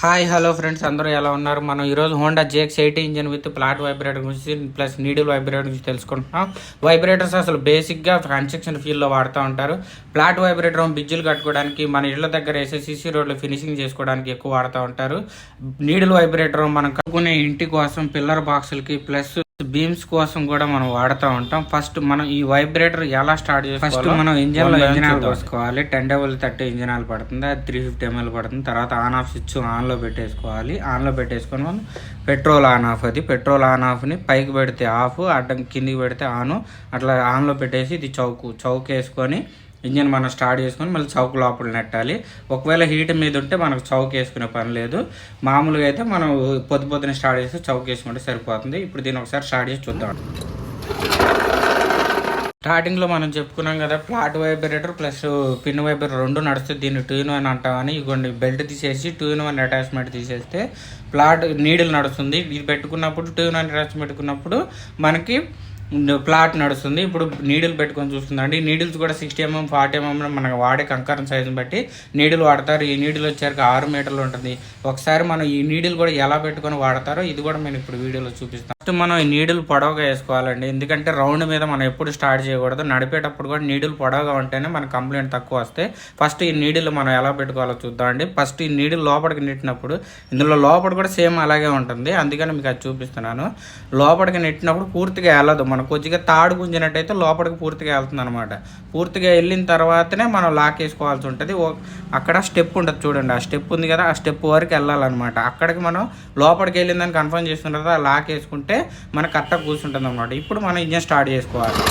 Hi hello friends, అందరూ ఎలా ఉన్నారు? మనం ఈరోజు Honda gx80 engine with plot vibrator గురించి ప్లస్ నీడిల్ వైబ్రేటర్ గురించి తెలుసుకుంటున్నాం. వైబ్రేటర్స్ అసలు బేసిక్గా కన్స్ట్రక్షన్ ఫీల్డ్లో వాడుతూ ఉంటారు. ప్లాట్ వైబ్రేటర్ బిజ్జులు కట్టుకోవడానికి, మన ఇళ్ళ దగ్గర ఎస్ఎస్సిసి రోడ్లు ఫినిషింగ్ చేసుకోవడానికి ఎక్కువ వాడుతూ ఉంటారు. నీడిల్ వైబ్రేటర్ మనం కట్టుకునే ఇంటి కోసం పిల్లర్ బాక్సులకి ప్లస్ బీమ్స్ కోసం కూడా మనం వాడుతూ ఉంటాం. ఫస్ట్ మనం ఈ వైబ్రేటర్ ఎలా స్టార్ట్ చేస్తాం? ఫస్ట్ మనం ఇంజిన్ లో ఇంజిన్ ఆయిల్ పోసుకోవాలి. 10W30 ఇంజిన్ ఆయిల్ పడుతుంది, అది 350 ml పడుతుంది. తర్వాత ఆన్ ఆఫ్ స్విచ్ ఆన్ లో పెట్టేసుకోవాలి. ఆన్ లో పెట్టేసుకొని మనం పెట్రోల్ ఆన్ ఆఫ్, అది పెట్రోల్ ఆన్ ఆఫ్ ని పైకి పెడితే ఆఫ్, అడ్డం కిందికి పెడితే ఆన్, అట్లా ఆన్ లో పెట్టేసి ఇది చౌక్ వేసుకొని ఇంజిన్ మనం స్టార్ట్ చేసుకొని మళ్ళీ చౌక్ లోపల నెట్టాలి. ఒకవేళ హీట్ మీద ఉంటే మనకు చౌక్ వేసుకునే పని లేదు. మామూలుగా అయితే మనం పొద్దున స్టార్ట్ చేసి చౌక్ వేసుకుంటే సరిపోతుంది. ఇప్పుడు దీన్ని ఒకసారి స్టార్ట్ చేసి చూద్దాం. స్టార్టింగ్లో మనం చెప్పుకున్నాం కదా, plot vibrator plus pin vibrator రెండు నడుస్తుంది. దీన్ని 2-in-1 అంటామని. ఇగోండి బెల్ట్ తీసేసి 2-in-1 అటాచ్మెంట్ తీసేస్తే ప్లాట్ నీడిల్ నడుస్తుంది. ఇది పెట్టుకున్నప్పుడు 2-in-1 అటాచ్మెంట్ పెట్టుకున్నప్పుడు మనకి ప్లాట్ నడుస్తుంది. ఇప్పుడు నీడిల్ పెట్టుకొని చూస్తుందండి. నీడిల్స్ కూడా 60 mm 40 mm మనకు వాడే కంకరం సైజుని బట్టి నీడిల్ వాడతారు. ఈ నీడిల్ వచ్చేసరికి 6 మీటర్లు ఉంటుంది. ఒకసారి మనం ఈ నీడిల్ కూడా ఎలా పెట్టుకొని వాడతారో ఇది కూడా నేను ఇప్పుడు వీడియోలో చూపిస్తాను. ఫస్ట్ మనం ఈ నీడిల్ పొడవుగా వేసుకోవాలండి, ఎందుకంటే రౌండ్ మీద మనం ఎప్పుడు స్టార్ట్ చేయకూడదు. నడిపేటప్పుడు కూడా నీడిల్ పొడవుగా ఉంటేనే మన కంప్లైంట్ తక్కువ వస్తాయి. ఫస్ట్ ఈ నీడిల్ మనం ఎలా పెట్టుకోవాలో చూద్దామండి. ఫస్ట్ ఈ నీడిల్ లోపలికి నెట్టినప్పుడు ఇందులో లోపల కూడా సేమ్ అలాగే ఉంటుంది, అందుకని మీకు అది చూపిస్తున్నాను. లోపలికి నెట్టినప్పుడు పూర్తిగా వెళ్ళదు, మనం కొద్దిగా తాడు గుంజినట్టయితే లోపలికి పూర్తిగా వెళ్తుంది అనమాట. పూర్తిగా వెళ్ళిన తర్వాతనే మనం లాక్ వేసుకోవాల్సి ఉంటుంది. అక్కడ స్టెప్ ఉంటుంది చూడండి, ఆ స్టెప్ ఉంది కదా, ఆ స్టెప్ వరకు వెళ్ళాలన్నమాట. అక్కడికి మనం లోపలికి వెళ్ళిందని కన్ఫర్మ్ చేసుకున్న తర్వాత లాక్ వేసుకుంటే మనకు కరెక్ట్గా కూర్చుంటుంది అనమాట. ఇప్పుడు మనం ఇంజిన్ స్టార్ట్ చేసుకోవాలి.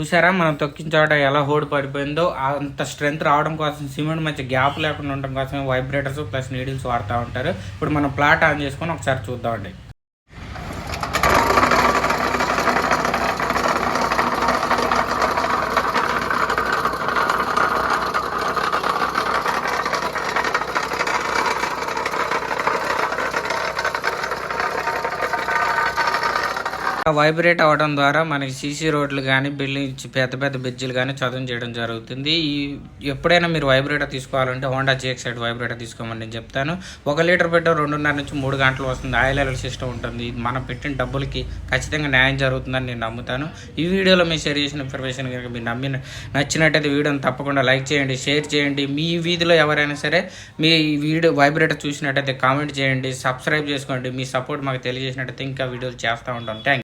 చూసారా మనం తొక్కిన చోట ఎలా హోడ్ పడిపోయిందో? అంత స్ట్రెంత్ రావడం కోసం సిమెంట్ మధ్య గ్యాప్ లేకుండా ఉండడం కోసం వైబ్రేటర్స్ ప్లస్ నీడిల్స్ వాడుతూ ఉంటారు. ఇప్పుడు మనం ప్లాట్ ఆన్ చేసుకొని ఒకసారి చూద్దామండి. వైబ్రేట్ అవ్వడం ద్వారా మనకి సీసీ రోడ్లు కానీ బిల్డింగ్ పెద్ద బ్రిడ్జిలు కానీ చదువు చేయడం జరుగుతుంది. ఎప్పుడైనా మీరు వైబ్రేటర్ తీసుకోవాలంటే హోండా gx80 వైబ్రేటర్ తీసుకోమని నేను చెప్తాను. 1 లీటర్ పెట్రోల్ 2.5 నుంచి 3 గంటలు వస్తుంది. ఆయిల్ సిస్టమ్ ఉంటుంది. మనం పెట్టిన డబ్బులకి ఖచ్చితంగా న్యాయం జరుగుతుందని నేను నమ్ముతాను. ఈ వీడియోలో మీరు షేర్ చేసిన ఇన్ఫర్మేషన్ కనుక మీరు నచ్చినట్టయితే వీడియోని తప్పకుండా లైక్ చేయండి, షేర్ చేయండి. మీ వీధిలో ఎవరైనా సరే మీ వీడియో వైబ్రేటర్ చూసినట్టయితే కామెంట్ చేయండి, సబ్స్క్రైబ్ చేసుకోండి. మీ సపోర్ట్ మాకు తెలియజేసినట్టయితే ఇంకా వీడియోలు చేస్తూ ఉంటాం. థ్యాంక్